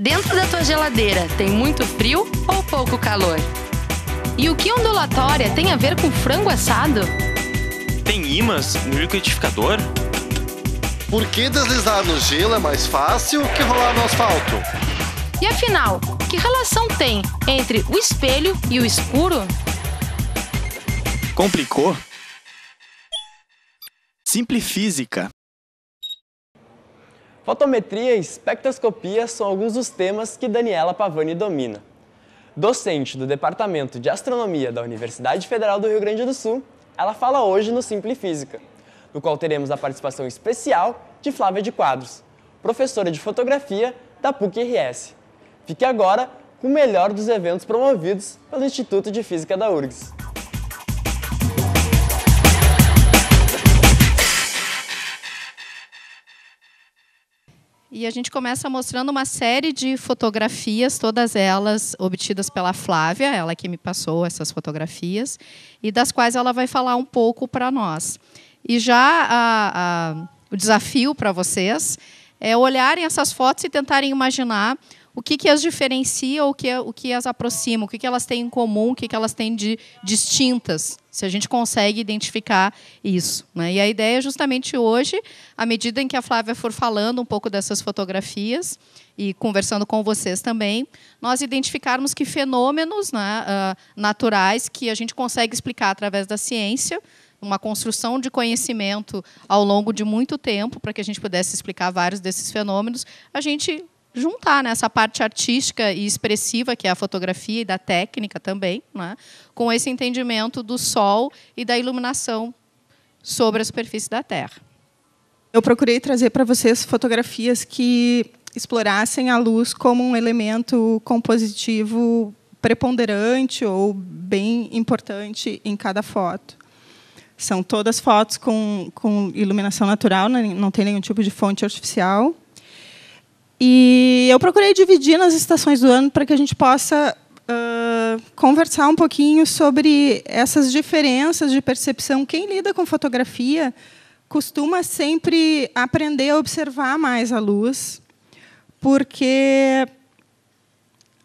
Dentro da tua geladeira tem muito frio ou pouco calor? E o que ondulatória tem a ver com frango assado? Tem ímãs no liquidificador? Por que deslizar no gelo é mais fácil que rolar no asfalto? E afinal, que relação tem entre o espelho e o escuro? Complicou? Simplifísica. Fotometria e espectroscopia são alguns dos temas que Daniela Pavani domina. Docente do Departamento de Astronomia da Universidade Federal do Rio Grande do Sul, ela fala hoje no Simplifísica, no qual teremos a participação especial de Flávia de Quadros, professora de fotografia da PUC-RS. Fique agora com o melhor dos eventos promovidos pelo Instituto de Física da URGS. E a gente começa mostrando uma série de fotografias, todas elas obtidas pela Flávia, ela que me passou essas fotografias, e das quais ela vai falar um pouco para nós. E já o desafio para vocês é olharem essas fotos e tentarem imaginar o que as diferencia, o que as aproxima, o que elas têm em comum, o que elas têm de distintas, se a gente consegue identificar isso, né? E a ideia é justamente hoje, à medida em que a Flávia for falando um pouco dessas fotografias e conversando com vocês também, nós identificarmos que fenômenos, né, naturais que a gente consegue explicar através da ciência, uma construção de conhecimento ao longo de muito tempo, para que a gente pudesse explicar vários desses fenômenos, a gente juntar nessa parte artística e expressiva, que é a fotografia e da técnica também, né, com esse entendimento do Sol e da iluminação sobre a superfície da Terra. Eu procurei trazer para vocês fotografias que explorassem a luz como um elemento compositivo preponderante ou bem importante em cada foto. São todas fotos com iluminação natural, não tem nenhum tipo de fonte artificial. E eu procurei dividir nas estações do ano para que a gente possa conversar um pouquinho sobre essas diferenças de percepção. Quem lida com fotografia costuma sempre aprender a observar mais a luz, porque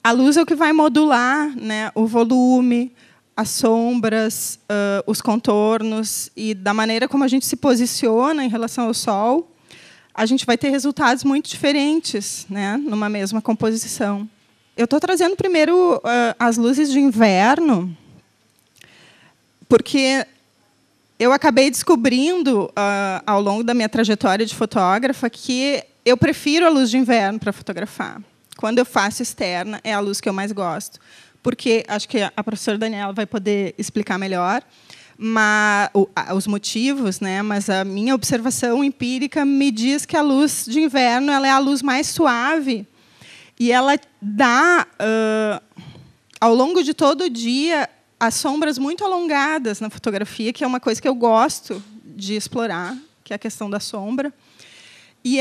a luz é o que vai modular, né, o volume, as sombras, os contornos, e da maneira como a gente se posiciona em relação ao Sol, a gente vai ter resultados muito diferentes, né, numa mesma composição. Eu estou trazendo primeiro as luzes de inverno, porque eu acabei descobrindo, ao longo da minha trajetória de fotógrafa, que eu prefiro a luz de inverno para fotografar. Quando eu faço externa, é a luz que eu mais gosto, porque acho que a professora Daniela vai poder explicar melhor, os motivos, né? Mas a minha observação empírica me diz que a luz de inverno ela é a luz mais suave e ela dá, ao longo de todo o dia, as sombras muito alongadas na fotografia, que é uma coisa que eu gosto de explorar, que é a questão da sombra. E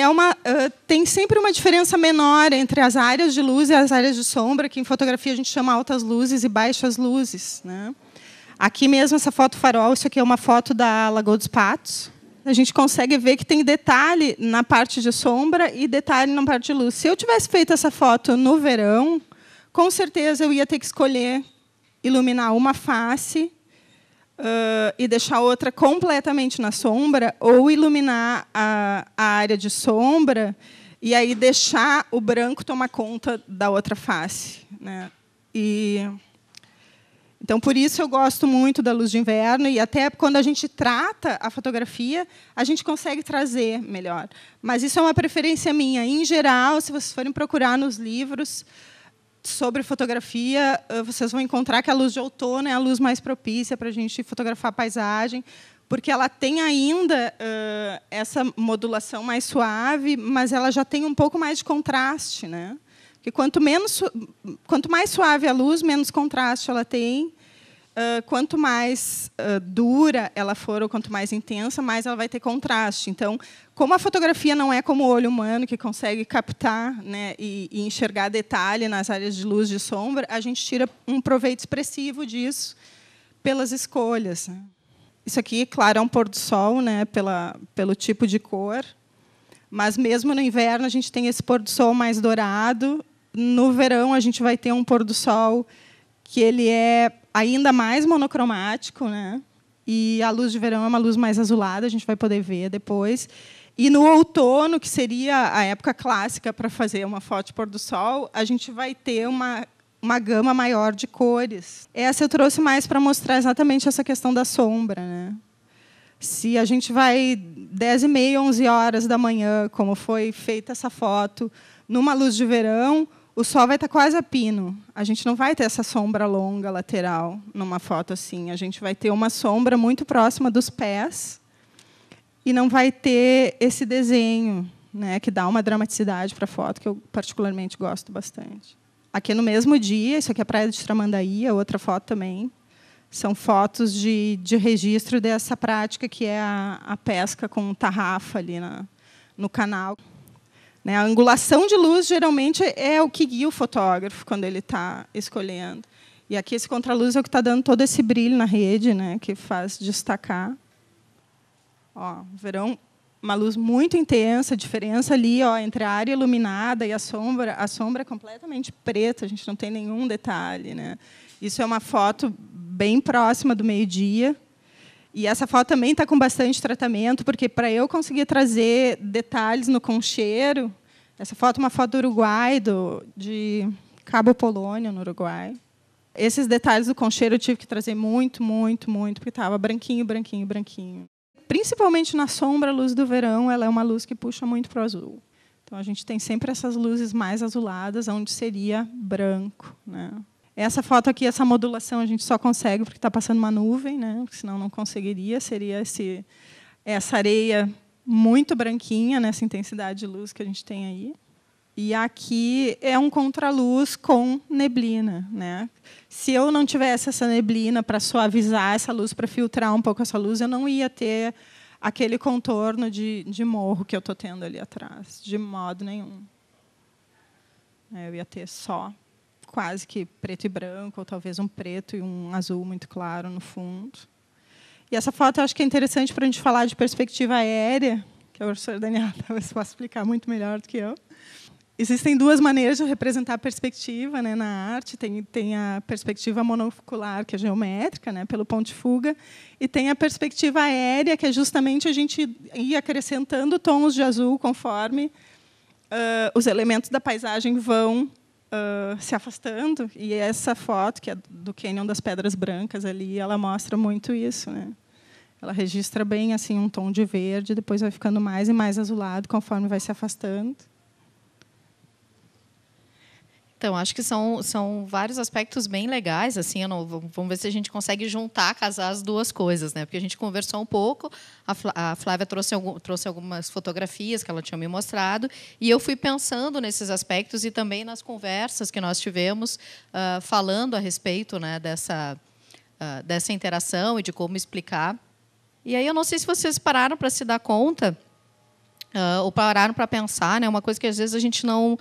tem sempre uma diferença menor entre as áreas de luz e as áreas de sombra, que em fotografia a gente chama altas luzes e baixas luzes, né? Aqui mesmo, essa foto farol, isso aqui é uma foto da Lagoa dos Patos. A gente consegue ver que tem detalhe na parte de sombra e detalhe na parte de luz. Se eu tivesse feito essa foto no verão, com certeza eu ia ter que escolher iluminar uma face e deixar a outra completamente na sombra, ou iluminar a área de sombra e aí deixar o branco tomar conta da outra face, né? Então, por isso, eu gosto muito da luz de inverno, e até quando a gente trata a fotografia, a gente consegue trazer melhor. Mas isso é uma preferência minha. Em geral, se vocês forem procurar nos livros sobre fotografia, vocês vão encontrar que a luz de outono é a luz mais propícia para a gente fotografar a paisagem, porque ela tem ainda essa modulação mais suave, mas ela já tem um pouco mais de contraste, né? Porque quanto mais suave a luz, menos contraste ela tem. Quanto mais dura ela for, ou quanto mais intensa, mais ela vai ter contraste. Então, como a fotografia não é como o olho humano, que consegue captar, né, e enxergar detalhe nas áreas de luz e de sombra, a gente tira um proveito expressivo disso pelas escolhas, né? Isso aqui, claro, é um pôr do sol, né, pelo tipo de cor. Mas, mesmo no inverno, a gente tem esse pôr do sol mais dourado, No verão, a gente vai ter um pôr do sol que ele é ainda mais monocromático, né? E a luz de verão é uma luz mais azulada, a gente vai poder ver depois. E no outono, que seria a época clássica para fazer uma foto de pôr do sol, a gente vai ter uma gama maior de cores. Essa eu trouxe mais para mostrar exatamente essa questão da sombra, né? Se a gente vai 10h30, 11 horas da manhã, como foi feita essa foto, numa luz de verão, o sol vai estar quase a pino. A gente não vai ter essa sombra longa lateral numa foto assim. A gente vai ter uma sombra muito próxima dos pés e não vai ter esse desenho, né, que dá uma dramaticidade para a foto, que eu particularmente gosto bastante. Aqui no mesmo dia, isso aqui é a Praia de Tramandaí, a outra foto também. São fotos de registro dessa prática que é a pesca com tarrafa ali no canal. A angulação de luz, geralmente, é o que guia o fotógrafo quando ele está escolhendo. E aqui esse contraluz é o que está dando todo esse brilho na rede, né, que faz destacar. Ó, verão, uma luz muito intensa, a diferença ali, ó, entre a área iluminada e a sombra é completamente preta, a gente não tem nenhum detalhe, né? Isso é uma foto bem próxima do meio-dia. E essa foto também está com bastante tratamento, porque para eu conseguir trazer detalhes no concheiro, essa foto é uma foto do Uruguai, de Cabo Polônio, no Uruguai. Esses detalhes do concheiro eu tive que trazer muito, muito, muito, porque estava branquinho, branquinho, branquinho. Principalmente na sombra, a luz do verão, ela é uma luz que puxa muito para o azul. Então, a gente tem sempre essas luzes mais azuladas, onde seria branco, né? Essa foto aqui, essa modulação, a gente só consegue porque está passando uma nuvem, né? Porque senão não conseguiria. Seria essa areia muito branquinha, nessa intensidade de luz que a gente tem aí. E aqui é um contraluz com neblina, né? Se eu não tivesse essa neblina para suavizar essa luz, para filtrar um pouco essa luz, eu não ia ter aquele contorno de morro que eu estou tendo ali atrás, de modo nenhum. Eu ia ter só quase que preto e branco, ou talvez um preto e um azul muito claro no fundo. E essa foto eu acho que é interessante para a gente falar de perspectiva aérea, que a professora Daniela talvez possa explicar muito melhor do que eu. Existem duas maneiras de representar a perspectiva, né, na arte. Tem a perspectiva monofocular, que é geométrica, né, pelo ponto de fuga, e tem a perspectiva aérea, que é justamente a gente ir acrescentando tons de azul conforme os elementos da paisagem vão se afastando. E essa foto, que é do Cânion das Pedras Brancas, ali, ela mostra muito isso, né? Ela registra bem assim um tom de verde, depois vai ficando mais e mais azulado conforme vai se afastando. Então, acho que são vários aspectos bem legais. Assim, vamos ver se a gente consegue juntar, casar as duas coisas, né? Porque a gente conversou um pouco, a Flávia trouxe algumas fotografias que ela tinha me mostrado, e eu fui pensando nesses aspectos e também nas conversas que nós tivemos, falando a respeito, né, dessa interação e de como explicar. E aí eu não sei se vocês pararam para se dar conta, ou pararam para pensar, né? Uma coisa que às vezes a gente não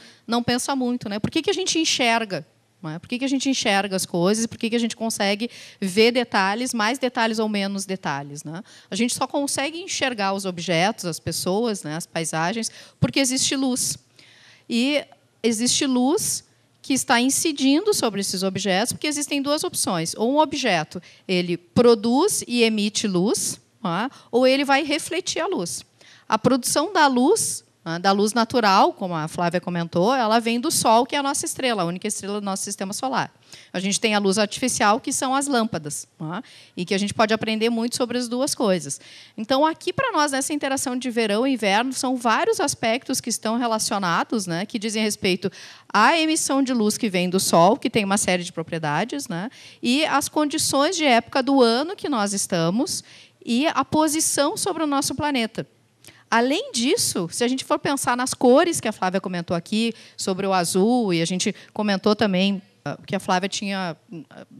pensa muito, né? Por que a gente enxerga? Não é? Por que a gente enxerga as coisas e por que a gente consegue ver detalhes, mais detalhes ou menos detalhes, né? A gente só consegue enxergar os objetos, as pessoas, né, as paisagens, porque existe luz. E existe luz que está incidindo sobre esses objetos, porque existem duas opções. Ou um objeto ele produz e emite luz, não é? Ou ele vai refletir a luz. A produção da luz natural, como a Flávia comentou, ela vem do Sol, que é a nossa estrela, a única estrela do nosso sistema solar. A gente tem a luz artificial, que são as lâmpadas, né? E que a gente pode aprender muito sobre as duas coisas. Então, aqui, para nós, nessa interação de verão e inverno, são vários aspectos que estão relacionados, né, que dizem respeito à emissão de luz que vem do Sol, que tem uma série de propriedades, né, e as condições de época do ano que nós estamos e a posição sobre o nosso planeta. Além disso, se a gente for pensar nas cores que a Flávia comentou aqui, sobre o azul, e a gente comentou também que a Flávia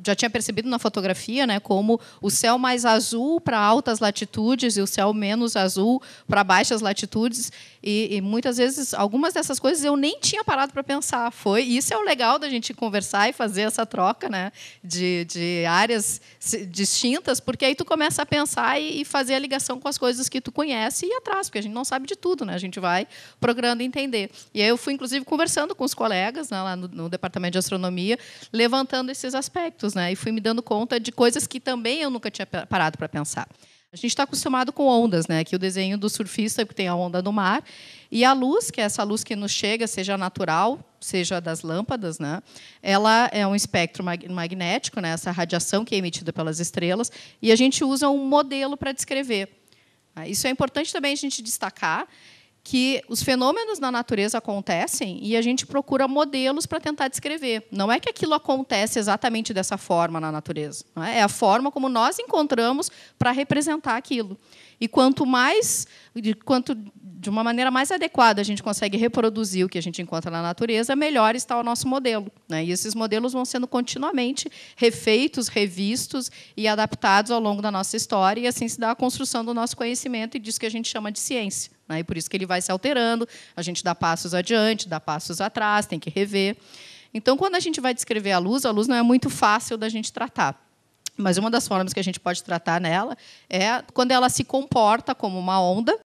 já tinha percebido na fotografia, né, como o céu mais azul para altas latitudes e o céu menos azul para baixas latitudes. E muitas vezes, algumas dessas coisas eu nem tinha parado para pensar. Isso é o legal da gente conversar e fazer essa troca, né, de áreas distintas, porque aí tu começa a pensar e fazer a ligação com as coisas que tu conhece e ir atrás, porque a gente não sabe de tudo, né? A gente vai procurando entender. E aí eu fui, inclusive, conversando com os colegas, né, lá no Departamento de Astronomia, levantando esses aspectos, né? E fui me dando conta de coisas que também eu nunca tinha parado para pensar. A gente está acostumado com ondas, né? Aqui o desenho do surfista, que tem a onda do mar, e a luz, que é essa luz que nos chega, seja natural, seja das lâmpadas, né? Ela é um espectro magnético, né? Essa radiação que é emitida pelas estrelas, e a gente usa um modelo para descrever. Isso é importante também a gente destacar, que os fenômenos na natureza acontecem e a gente procura modelos para tentar descrever. Não é que aquilo acontece exatamente dessa forma na natureza. Não é? É a forma como nós encontramos para representar aquilo. E quanto de uma maneira mais adequada a gente consegue reproduzir o que a gente encontra na natureza, melhor está o nosso modelo, né? E esses modelos vão sendo continuamente refeitos, revistos e adaptados ao longo da nossa história, e assim se dá a construção do nosso conhecimento e disso que a gente chama de ciência, né? E por isso que ele vai se alterando, a gente dá passos adiante, dá passos atrás, tem que rever. Então, quando a gente vai descrever a luz não é muito fácil da gente tratar. Mas uma das formas que a gente pode tratar nela é quando ela se comporta como uma onda.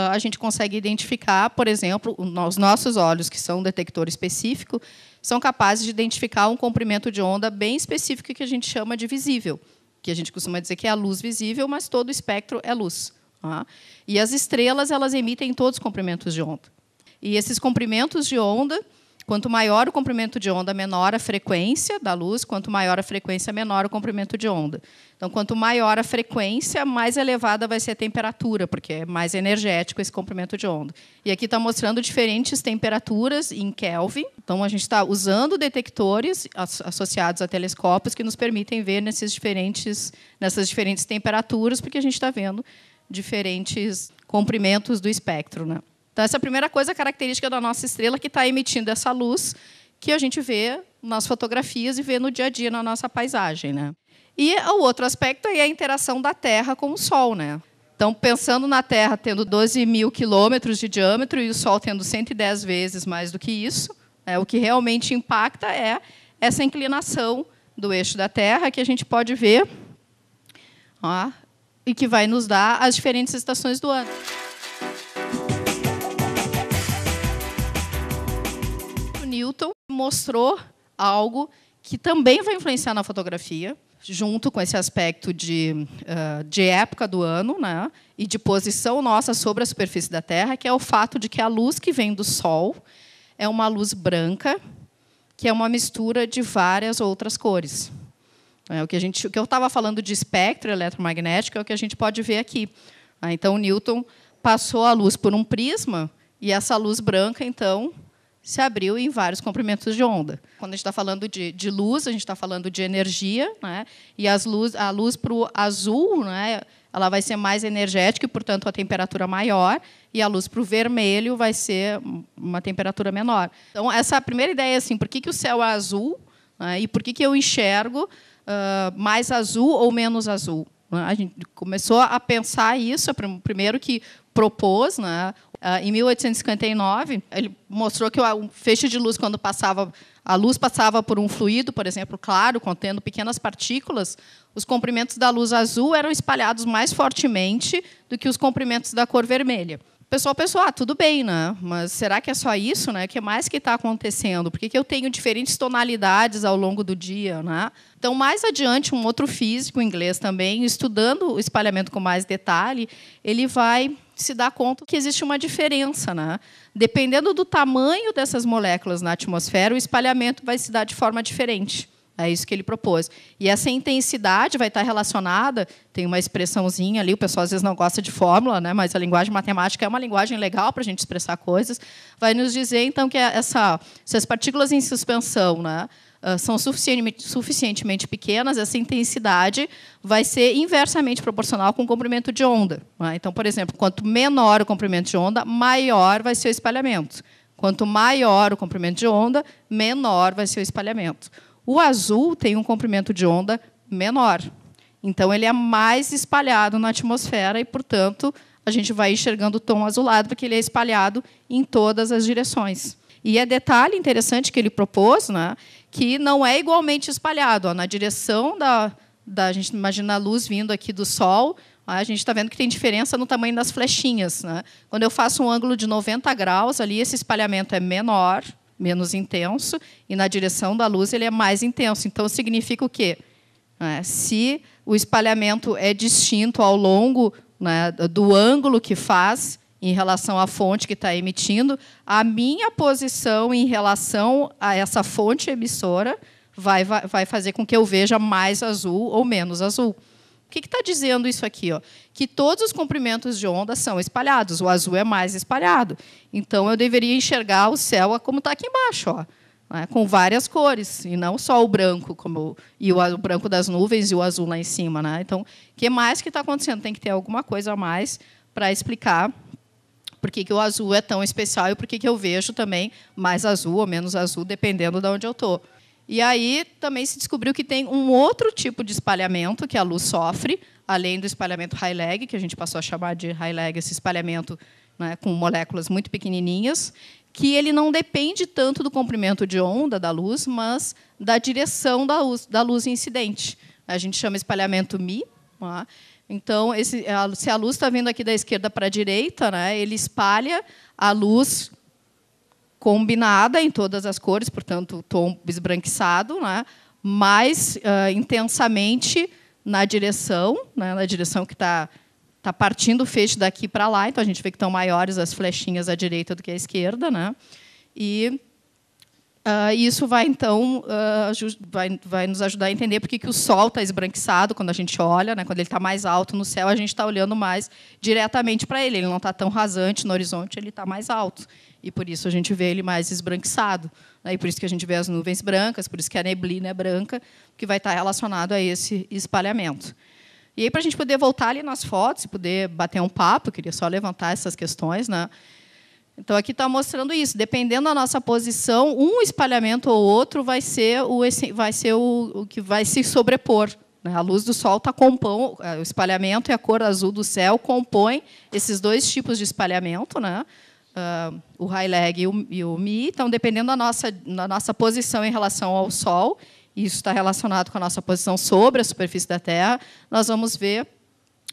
A gente consegue identificar, por exemplo, os nossos olhos, que são um detector específico, são capazes de identificar um comprimento de onda bem específico que a gente chama de visível, que a gente costuma dizer que é a luz visível, mas todo o espectro é luz. Tá? E as estrelas, elas emitem todos os comprimentos de onda. E esses comprimentos de onda, quanto maior o comprimento de onda, menor a frequência da luz. Quanto maior a frequência, menor o comprimento de onda. Então, quanto maior a frequência, mais elevada vai ser a temperatura, porque é mais energético esse comprimento de onda. E aqui está mostrando diferentes temperaturas em Kelvin. Então, a gente está usando detectores associados a telescópios que nos permitem ver nessas diferentes temperaturas, porque a gente está vendo diferentes comprimentos do espectro, né? Então, essa é a primeira coisa característica da nossa estrela, que está emitindo essa luz que a gente vê nas fotografias e vê no dia a dia na nossa paisagem, né? E o outro aspecto é a interação da Terra com o Sol, né? Então, pensando na Terra tendo 12 mil quilômetros de diâmetro e o Sol tendo 110 vezes mais do que isso, o que realmente impacta é essa inclinação do eixo da Terra, que a gente pode ver, e que vai nos dar as diferentes estações do ano. Newton mostrou algo que também vai influenciar na fotografia, junto com esse aspecto de época do ano, né, e de posição nossa sobre a superfície da Terra, que é o fato de que a luz que vem do Sol é uma luz branca, que é uma mistura de várias outras cores. O que eu estava falando de espectro eletromagnético é o que a gente pode ver aqui. Então, Newton passou a luz por um prisma, e essa luz branca, então, se abriu em vários comprimentos de onda. Quando a gente está falando de luz, a gente está falando de energia, né? E a luz para o azul, né, ela vai ser mais energética e, portanto, a temperatura maior, e a luz para o vermelho vai ser uma temperatura menor. Então, essa é a primeira ideia, assim, por que o céu é azul, né, e por que eu enxergo mais azul ou menos azul? A gente começou a pensar isso, o primeiro que propôs, né, em 1859, ele mostrou que o feixe de luz, quando a luz passava por um fluido, por exemplo, claro, contendo pequenas partículas, os comprimentos da luz azul eram espalhados mais fortemente do que os comprimentos da cor vermelha. O pessoal pensou, tudo bem, né? Mas será que é só isso? Né? O que mais que está acontecendo? Por que eu tenho diferentes tonalidades ao longo do dia? Né? Então, mais adiante, um outro físico inglês também, estudando o espalhamento com mais detalhe, ele vai se dar conta que existe uma diferença, né? Dependendo do tamanho dessas moléculas na atmosfera, o espalhamento vai se dar de forma diferente. É isso que ele propôs. E essa intensidade vai estar relacionada, tem uma expressãozinha ali, o pessoal às vezes não gosta de fórmula, né? Mas a linguagem matemática é uma linguagem legal para a gente expressar coisas, vai nos dizer, então, que essas partículas em suspensão, né, são suficientemente pequenas, essa intensidade vai ser inversamente proporcional com o comprimento de onda. Né? Então, por exemplo, quanto menor o comprimento de onda, maior vai ser o espalhamento. Quanto maior o comprimento de onda, menor vai ser o espalhamento. O azul tem um comprimento de onda menor. Então, ele é mais espalhado na atmosfera e, portanto, a gente vai enxergando o tom azulado, porque ele é espalhado em todas as direções. E é detalhe interessante que ele propôs, né, que não é igualmente espalhado. Ó, na direção a gente imagina a luz vindo aqui do Sol, a gente está vendo que tem diferença no tamanho das flechinhas, né? Quando eu faço um ângulo de 90 graus, ali esse espalhamento é menor, menos intenso, e na direção da luz ele é mais intenso. Então, significa o quê? Se o espalhamento é distinto ao longo, né, do ângulo que faz em relação à fonte que está emitindo, a minha posição em relação a essa fonte emissora vai fazer com que eu veja mais azul ou menos azul. O que está dizendo isso aqui? Ó? Que todos os comprimentos de onda são espalhados. O azul é mais espalhado. Então, eu deveria enxergar o céu como está aqui embaixo, ó, né, com várias cores, e não só o branco, e o branco das nuvens e o azul lá em cima. Né? Então, o que mais que está acontecendo? Tem que ter alguma coisa a mais para explicar por que o azul é tão especial e por que eu vejo também mais azul ou menos azul, dependendo de onde eu estou. E aí também se descobriu que tem um outro tipo de espalhamento que a luz sofre, além do espalhamento high lag, que a gente passou a chamar de high lag, esse espalhamento, né, com moléculas muito pequenininhas, que ele não depende tanto do comprimento de onda da luz, mas da direção da luz incidente. A gente chama espalhamento Mi. Tá? Então, se a luz está vindo aqui da esquerda para a direita, né, ele espalha a luz combinada em todas as cores, portanto, tom esbranquiçado, né, mais intensamente na direção que está partindo o feixe daqui para lá. Então, a gente vê que estão maiores as flechinhas à direita do que à esquerda. Né, e isso vai, então, vai nos ajudar a entender por que o Sol está esbranquiçado quando a gente olha. Né, quando ele está mais alto no céu, a gente está olhando mais diretamente para ele. Ele não está tão rasante no horizonte, ele está mais alto. E, por isso, a gente vê ele mais esbranquiçado. Né, e por isso que a gente vê as nuvens brancas, por isso que a neblina é branca, que vai estar relacionado a esse espalhamento. E aí, para a gente poder voltar ali nas fotos e poder bater um papo, eu queria só levantar essas questões. Né? Então, aqui está mostrando isso. Dependendo da nossa posição, um espalhamento ou outro vai ser o que vai se sobrepor. Né? A luz do Sol compondo o espalhamento e a cor azul do céu compõem esses dois tipos de espalhamento, né? O high lag e o Mi. Então, dependendo da nossa posição em relação ao Sol, isso está relacionado com a nossa posição sobre a superfície da Terra, nós vamos ver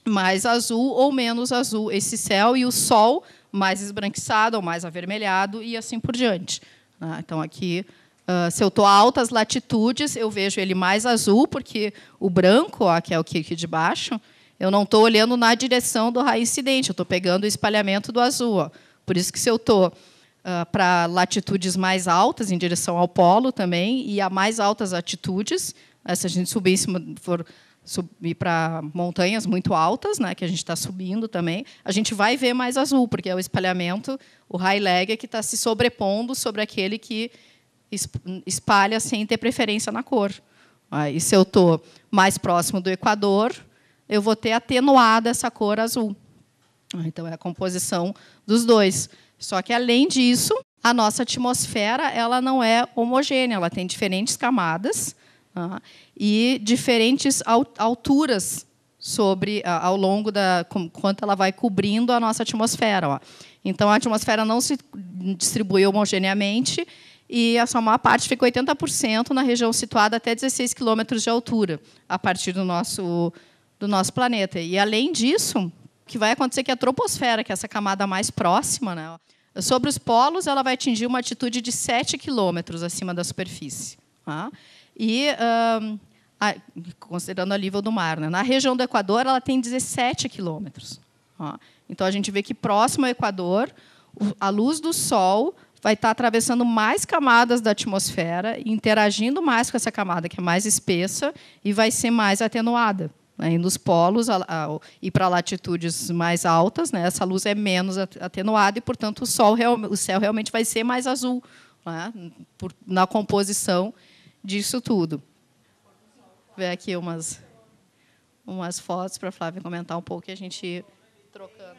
mais azul ou menos azul esse céu, e o Sol mais esbranquiçado ou mais avermelhado, e assim por diante. Então, aqui, se eu estou a altas latitudes, eu vejo ele mais azul, porque o branco, ó, que é o aqui de baixo, eu não estou olhando na direção do raio incidente, eu estou pegando o espalhamento do azul. Ó. Por isso que, se eu estou para latitudes mais altas, em direção ao polo também, e a mais altas altitudes, se a gente for subir para montanhas muito altas, né, que a gente está subindo também, a gente vai ver mais azul, porque é o espalhamento, o high lag, que está se sobrepondo sobre aquele que espalha sem ter preferência na cor. E se eu estou mais próximo do Equador, eu vou ter atenuada essa cor azul. Então, é a composição dos dois. Só que, além disso, a nossa atmosfera ela não é homogênea, ela tem diferentes camadas e diferentes alturas ao longo quanto ela vai cobrindo a nossa atmosfera. Ó. Então, a atmosfera não se distribui homogeneamente e a maior parte fica 80% na região situada até 16 quilômetros de altura, a partir do nosso planeta. E, além disso, o que vai acontecer é que a troposfera, que é essa camada mais próxima, né, sobre os polos, ela vai atingir uma altitude de 7 quilômetros acima da superfície. Tá? E, considerando a nível do mar. Né? Na região do Equador, ela tem 17 quilômetros. Tá? Então, a gente vê que, próximo ao Equador, a luz do Sol vai estar atravessando mais camadas da atmosfera, interagindo mais com essa camada, que é mais espessa, e vai ser mais atenuada. E nos polos, e para latitudes mais altas, né, essa luz é menos atenuada e, portanto, o céu realmente vai ser mais azul, né, na composição disso tudo. Vou ver aqui umas fotos para a Flávia comentar um pouco e a gente ir trocando.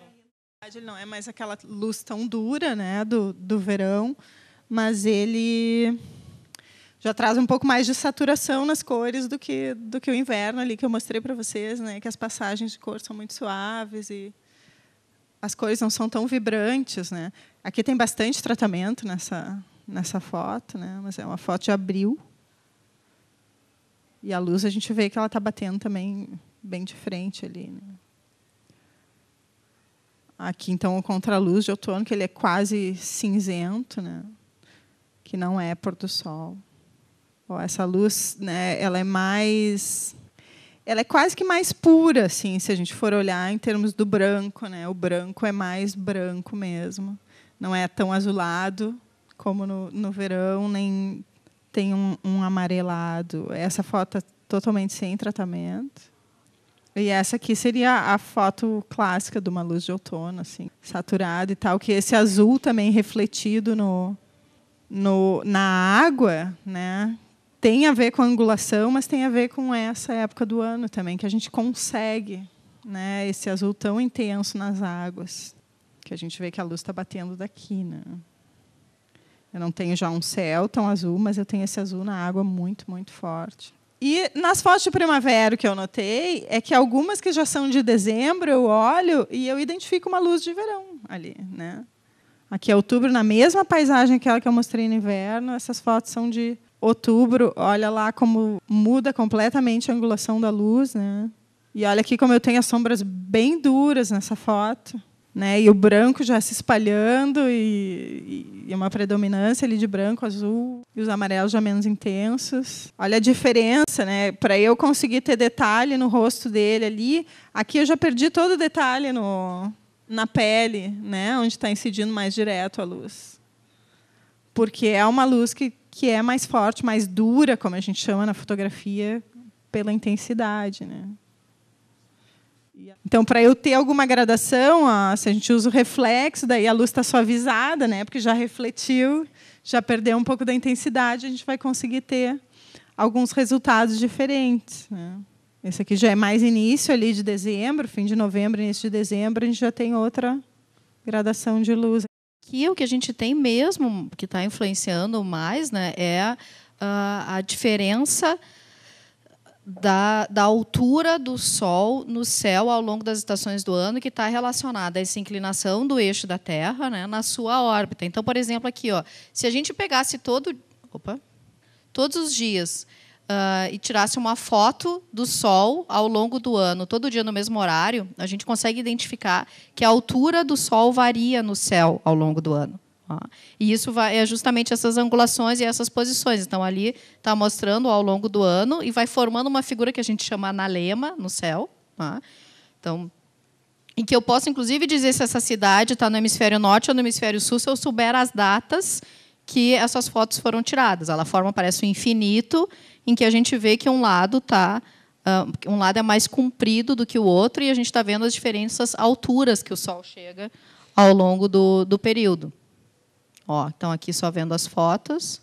Ele não é mais aquela luz tão dura, né, do verão, mas ele já traz um pouco mais de saturação nas cores do que o inverno ali que eu mostrei para vocês, né, que as passagens de cor são muito suaves e as cores não são tão vibrantes, né. Aqui tem bastante tratamento nessa foto, né, mas é uma foto de abril. E a luz a gente vê que ela está batendo também bem de frente ali, né. Aqui, então, o contraluz de outono, que ele é quase cinzento, né? Que não é pôr do sol. Ó, essa luz, né, ela é quase que mais pura, assim, se a gente for olhar em termos do branco, né? O branco é mais branco mesmo. Não é tão azulado como no verão, nem tem um amarelado. Essa foto é totalmente sem tratamento. E essa aqui seria a foto clássica de uma luz de outono, assim, saturada e tal, que esse azul também refletido na água, né, tem a ver com a angulação, mas tem a ver com essa época do ano também, que a gente consegue, né, esse azul tão intenso nas águas, que a gente vê que a luz está batendo daqui, né. Eu não tenho já um céu tão azul, mas eu tenho esse azul na água muito, muito forte. E nas fotos de primavera, o que eu notei é que algumas que já são de dezembro, eu olho e eu identifico uma luz de verão ali, né? Aqui é outubro, na mesma paisagem aquela que eu mostrei no inverno, essas fotos são de outubro. Olha lá como muda completamente a angulação da luz, né? E olha aqui como eu tenho as sombras bem duras nessa foto, né? E o branco já se espalhando e uma predominância ali de branco, azul e os amarelos já menos intensos. Olha a diferença, né? Para eu conseguir ter detalhe no rosto dele ali, aqui eu já perdi todo o detalhe na pele, né? Onde está incidindo mais direto a luz, porque é uma luz que é mais forte, mais dura, como a gente chama na fotografia, pela intensidade, né? Então, para eu ter alguma gradação, se a gente usa o reflexo, daí a luz está suavizada, né, porque já refletiu, já perdeu um pouco da intensidade, a gente vai conseguir ter alguns resultados diferentes, né. Esse aqui já é mais início ali de dezembro, fim de novembro, início de dezembro, a gente já tem outra gradação de luz. Aqui o que a gente tem mesmo, que está influenciando mais, né, é a diferença da altura do Sol no céu ao longo das estações do ano, que está relacionada a essa inclinação do eixo da Terra, né, na sua órbita. Então, por exemplo, aqui, ó, se a gente pegasse todos os dias e tirasse uma foto do Sol ao longo do ano, todo dia no mesmo horário, a gente consegue identificar que a altura do Sol varia no céu ao longo do ano. E isso é justamente essas angulações e essas posições. Então, ali está mostrando ao longo do ano e vai formando uma figura que a gente chama analema no céu. Então, em que eu posso, inclusive, dizer se essa cidade está no hemisfério norte ou no hemisfério sul, se eu souber as datas que essas fotos foram tiradas. Ela forma, parece um infinito, em que a gente vê que um lado é mais comprido do que o outro, e a gente está vendo as diferentes alturas que o Sol chega ao longo do período. Ó, então, aqui só vendo as fotos.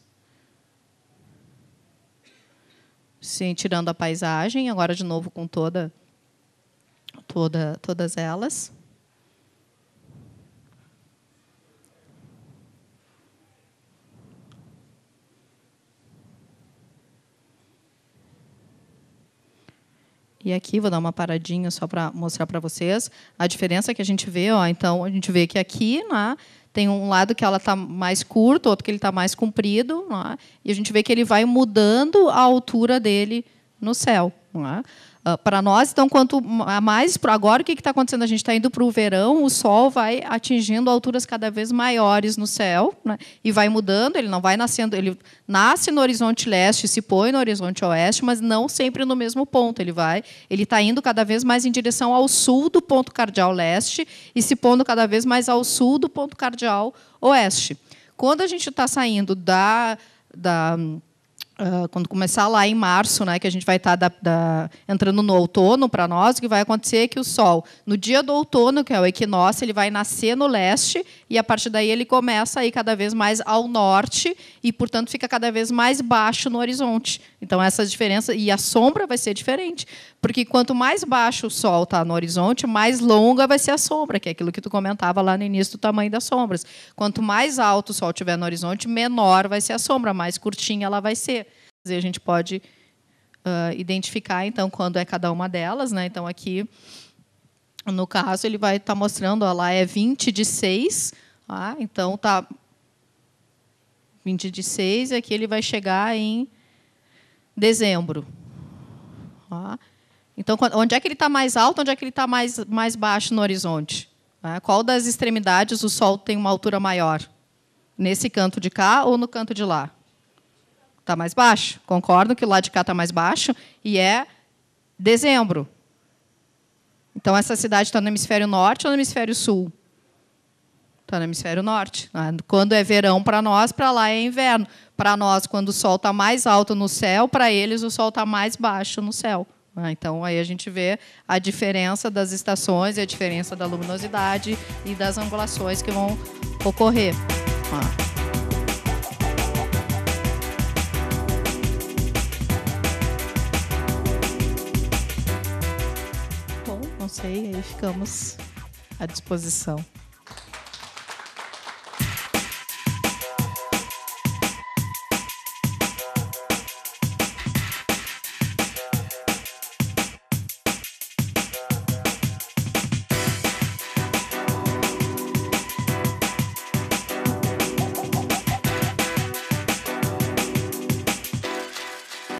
Sim, tirando a paisagem, agora de novo com todas elas. E aqui vou dar uma paradinha só para mostrar para vocês a diferença que a gente vê. Ó, então, a gente vê que aqui, né, tem um lado que ela está mais curto, outro que ele está mais comprido, né, e a gente vê que ele vai mudando a altura dele no céu. Né. Para nós, então, quanto mais agora, o que está acontecendo? A gente está indo para o verão, o Sol vai atingindo alturas cada vez maiores no céu, né, e vai mudando. Ele não vai nascendo, ele nasce no horizonte leste, se põe no horizonte oeste, mas não sempre no mesmo ponto. Ele está indo cada vez mais em direção ao sul do ponto cardial leste e se pondo cada vez mais ao sul do ponto cardial oeste. Quando a gente está saindo quando começar lá em março, né, que a gente vai estar entrando no outono para nós, o que vai acontecer é que o Sol, no dia do outono, que é o equinócio, ele vai nascer no leste e, a partir daí, ele começa a ir cada vez mais ao norte e, portanto, fica cada vez mais baixo no horizonte. Então, essa diferença... E a sombra vai ser diferente, porque quanto mais baixo o Sol está no horizonte, mais longa vai ser a sombra, que é aquilo que tu comentava lá no início do tamanho das sombras. Quanto mais alto o Sol estiver no horizonte, menor vai ser a sombra, mais curtinha ela vai ser. A gente pode identificar, então, quando é cada uma delas, né? Então, aqui, no caso, ele vai estar mostrando, ó, lá é 20 de 6, tá? Então, tá 20 de 6, e aqui ele vai chegar em dezembro. Tá? Então, onde é que ele está mais alto, onde é que ele está mais baixo no horizonte? Tá? Qual das extremidades o Sol tem uma altura maior? Nesse canto de cá ou no canto de lá? Está mais baixo. Concordo que o lado de cá está mais baixo e é dezembro. Então, essa cidade está no hemisfério norte ou no hemisfério sul? Está no hemisfério norte. Quando é verão para nós, para lá é inverno. Para nós, quando o Sol está mais alto no céu, para eles o Sol está mais baixo no céu. Então, aí a gente vê a diferença das estações, e a diferença da luminosidade e das angulações que vão ocorrer. Não sei, aí ficamos à disposição.